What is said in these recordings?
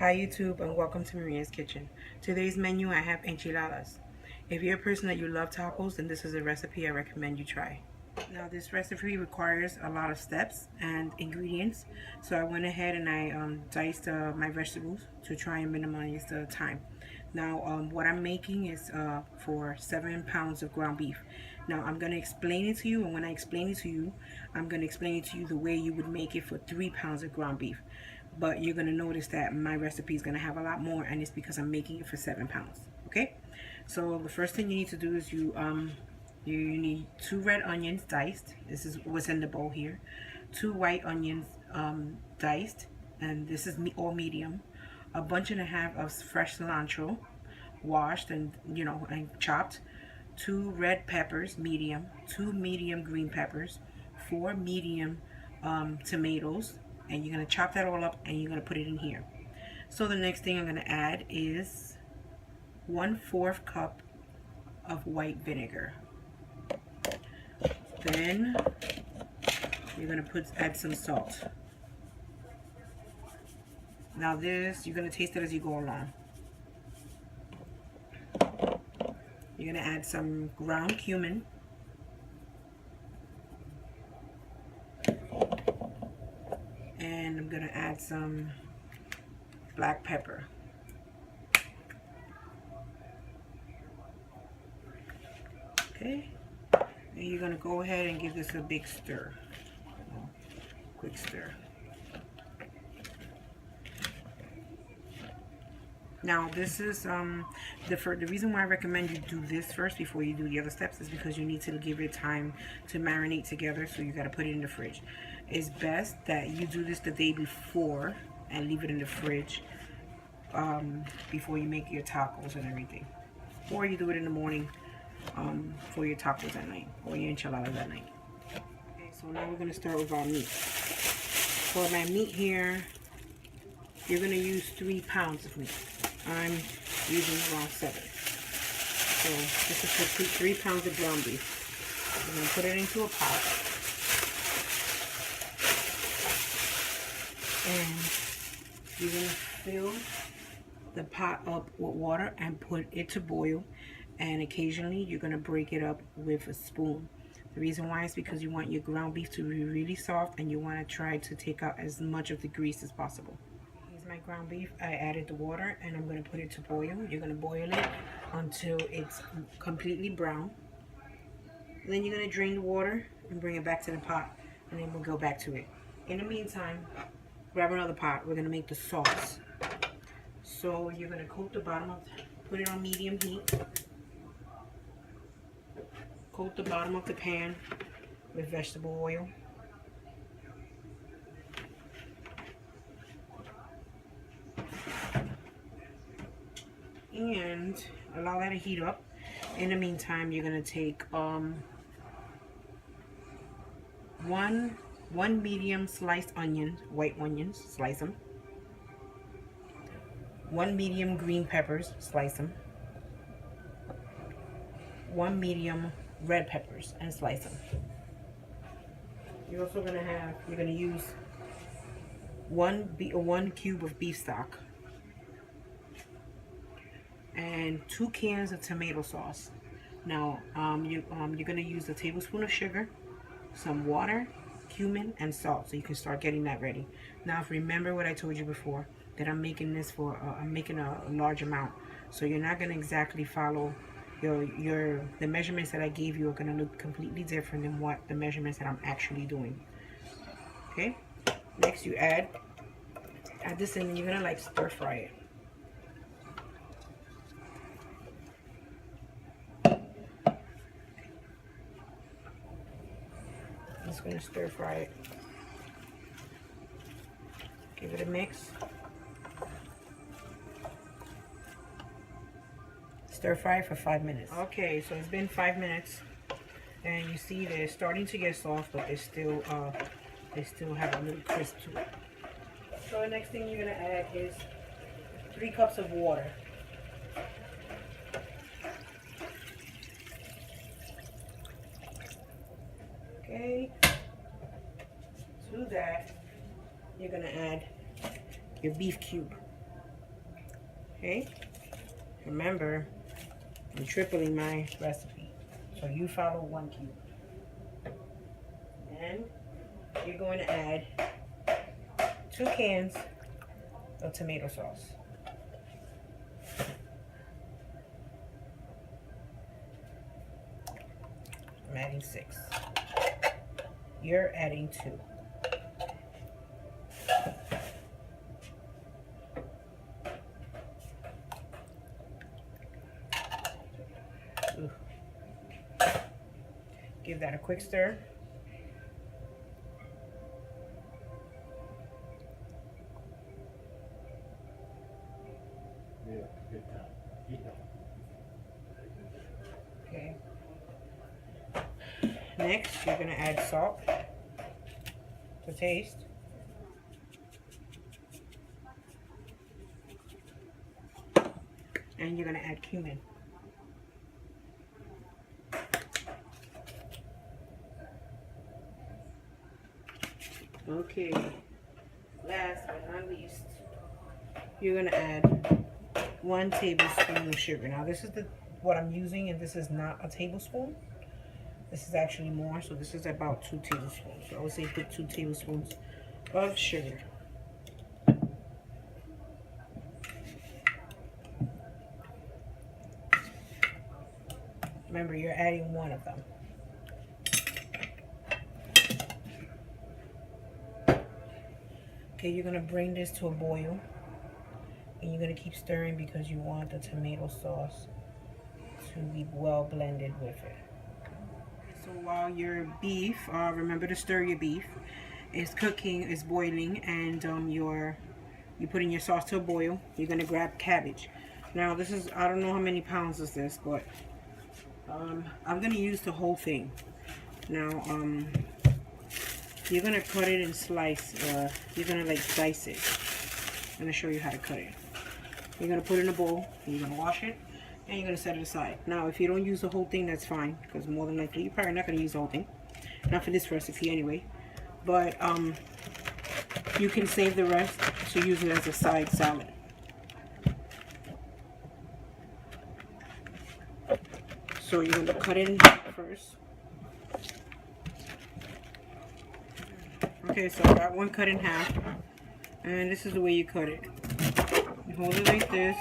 Hi YouTube and welcome to Maria's Kitchen. Today's menu I have enchiladas. If you're a person that you love tacos, then this is a recipe I recommend you try. Now this recipe requires a lot of steps and ingredients, so I went ahead and I diced my vegetables to try and minimize the time. Now what I'm making is for 7 pounds of ground beef. Now I'm going to explain it to you, and when I explain it to you, I'm going to explain it to you the way you would make it for 3 pounds of ground beef. But you're going to notice that my recipe is going to have a lot more, and it's because I'm making it for 7 pounds. Okay, so the first thing you need to do is you need 2 red onions diced. This is what's in the bowl here. 2 white onions diced, and this is all medium. A bunch and a half of fresh cilantro, washed and and chopped. 2 red peppers, medium. 2 medium green peppers. 4 medium tomatoes, and you're gonna chop that all up and you're gonna put it in here. So the next thing I'm gonna add is 1/4 cup of white vinegar. Then you're gonna add some salt. Now this, you're gonna taste it as you go along. You're gonna add some ground cumin. And I'm gonna add some black pepper. Okay, and you're gonna go ahead and give this a big stir, quick stir. Now this is the reason why I recommend you do this first before you do the other steps is because you need to give it time to marinate together, so you got to put it in the fridge. It's best that you do this the day before and leave it in the fridge before you make your tacos and everything, or you do it in the morning for your tacos at night or your enchiladas at night. Okay, so now we're going to start with our meat. For my meat here, you're going to use 3 pounds of meat. I'm using around 7. So this is for 3 pounds of ground beef. I'm going to put it into a pot. And you're going to fill the pot up with water and put it to boil. And occasionally you're going to break it up with a spoon. The reason why is because you want your ground beef to be really soft, and you want to try to take out as much of the grease as possible. My ground beef, I added the water and I'm going to put it to boil. You're going to boil it until it's completely brown. Then you're going to drain the water and bring it back to the pot, and then we'll go back to it. In the meantime, grab another pot. We're going to make the sauce. So you're going to coat the bottom of, put it on medium heat. Coat the bottom of the pan with vegetable oil. And allow that to heat up. In the meantime, you're going to take one medium sliced onion, white onions, slice them. 1 medium green peppers, slice them. 1 medium red peppers, and slice them. You're also going to use 1 cube of beef stock. And 2 cans of tomato sauce. Now you're going to use a tablespoon of sugar, some water, cumin, and salt, so you can start getting that ready. Now remember what I told you before, that I'm making this for I'm making a large amount, so you're not going to exactly follow the measurements that I gave you are going to look completely different than what the measurements that I'm actually doing. Okay, next you add this in, and you're going to stir fry it. Just going to stir fry it. Give it a mix. Stir fry for 5 minutes. Okay, so it's been 5 minutes, and you see they're starting to get soft, but they still have a little crisp to it. So the next thing you're going to add is 3 cups of water. Okay, to that you're going to add your beef cube. Okay? Remember, I'm tripling my recipe. So you follow 1 cube. And you're going to add 2 cans of tomato sauce. I'm adding 6. You're adding 2. Ooh. Give that a quick stir. Okay. Next, you're going to add salt to taste. And you're going to add cumin. Okay. Last but not least, you're going to add 1 tablespoon of sugar. Now this is what I'm using, and this is not a tablespoon. This is actually more, so this is about 2 tablespoons. So I would say put 2 tablespoons of sugar. Remember, you're adding 1 of them. Okay, you're going to bring this to a boil. And you're going to keep stirring because you want the tomato sauce to be well blended with it. So while your beef, remember to stir your beef, is cooking, is boiling, and you're putting your sauce to a boil, you're going to grab cabbage. Now this is, I don't know how many pounds is this, but I'm going to use the whole thing. Now you're going to cut it and slice, you're going to like dice it. I'm going to show you how to cut it. You're going to put it in a bowl, and you're going to wash it, and you're going to set it aside. Now, if you don't use the whole thing, that's fine, because more than likely, you're probably not going to use the whole thing. Not for this recipe anyway. But you can save the rest to use it as a side salad. So you're going to cut it in half first. Okay, so I got 1 cut in half. And this is the way you cut it. You hold it like this,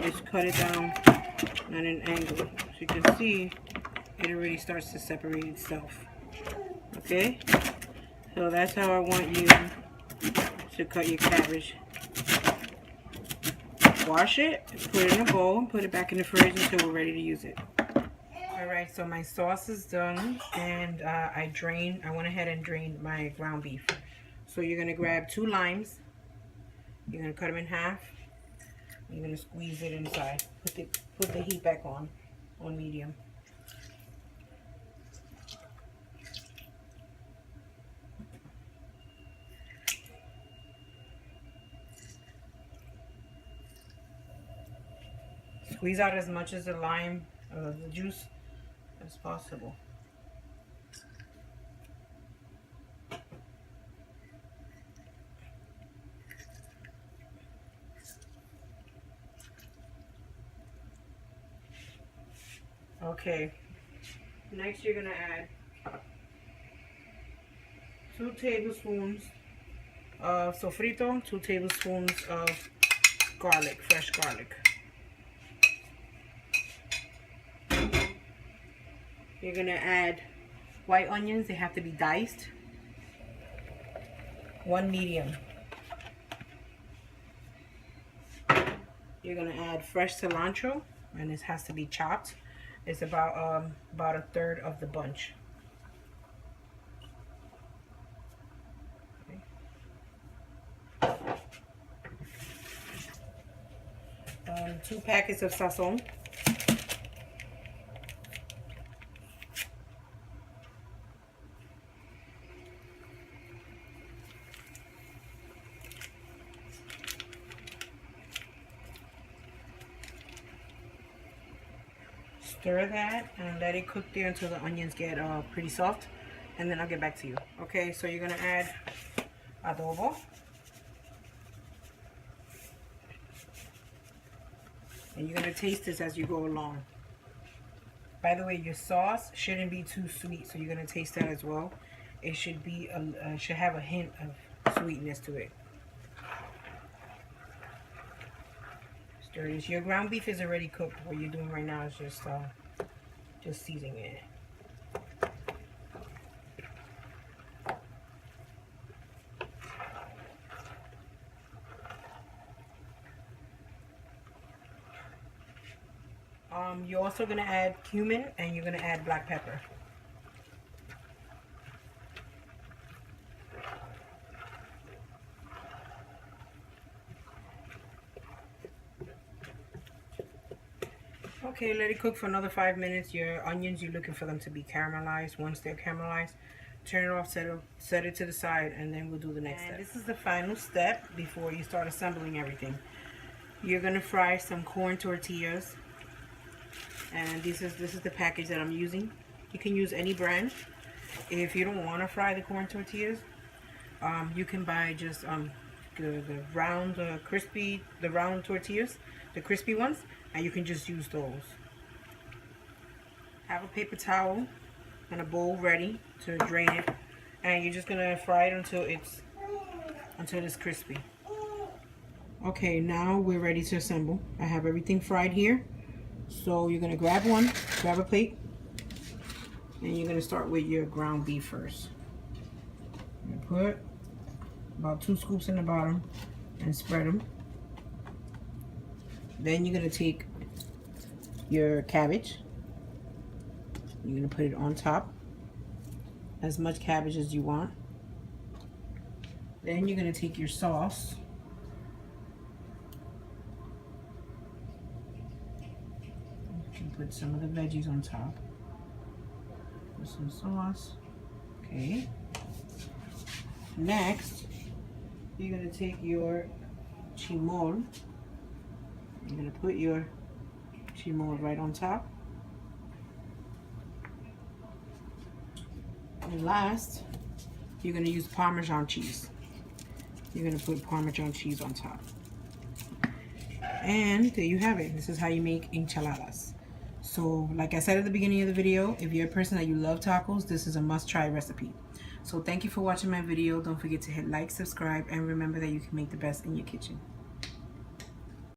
just cut it down at an angle. So you can see it already starts to separate itself. Okay? So that's how I want you to cut your cabbage. Wash it, put it in a bowl, and put it back in the fridge until we're ready to use it. Alright, so my sauce is done, and I went ahead and drained my ground beef. So you're going to grab 2 limes. You're going to cut them in half. You're going to squeeze it inside. Put the heat back on medium. Squeeze out as much of the lime, the juice, as possible. Okay, next you're going to add 2 tablespoons of sofrito, 2 tablespoons of garlic, fresh garlic. You're going to add white onions, they have to be diced. 1 medium. You're going to add fresh cilantro, and this has to be chopped. It's about 1/3 of the bunch. Okay. 2 packets of sazon. Stir that and let it cook there until the onions get pretty soft, and then I'll get back to you. Okay, so you're gonna add adobo. And you're going to taste this as you go along. By the way, your sauce shouldn't be too sweet, so you're going to taste that as well. It should be should have a hint of sweetness to it. Stir this. Your ground beef is already cooked. What you're doing right now is just seasoning it. You're also going to add cumin and you're going to add black pepper. Okay, let it cook for another 5 minutes. Your onions, you're looking for them to be caramelized. Once they're caramelized, turn it off, set it to the side, and then we'll do the next step. This is the final step before you start assembling everything. You're going to fry some corn tortillas. And this is the package that I'm using. You can use any brand. If you don't want to fry the corn tortillas, you can buy just the round the round tortillas, the crispy ones, and you can just use those. Have a paper towel and a bowl ready to drain it, and you're just gonna fry it until it's crispy. Okay, now we're ready to assemble. I have everything fried here. So you're going to grab a plate, and you're going to start with your ground beef first. You're going to put about 2 scoops in the bottom and spread them. Then you're going to take your cabbage. You're going to put it on top, as much cabbage as you want. Then you're going to take your sauce. Put some of the veggies on top. Put some sauce. Okay. Next, you're going to take your chimol. You're going to put your chimol right on top. And last, you're going to use Parmesan cheese. You're going to put Parmesan cheese on top. And there you have it. This is how you make enchiladas. So, like I said at the beginning of the video, if you're a person that you love tacos, this is a must-try recipe. So, thank you for watching my video. Don't forget to hit like, subscribe, and remember that you can make the best in your kitchen.